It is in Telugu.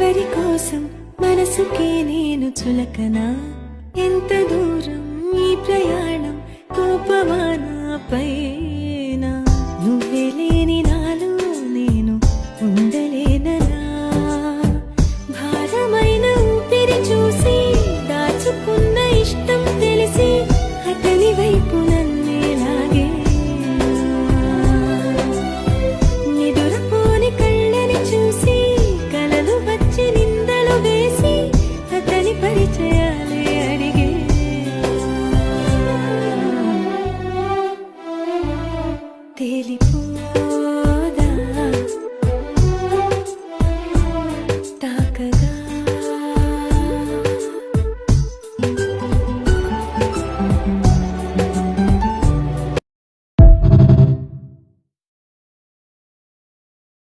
ఎవరి కోసం మనసుకే నేను చులకనా? ఎంత దూరం ఈ ప్రయాణం, కోపమానాపై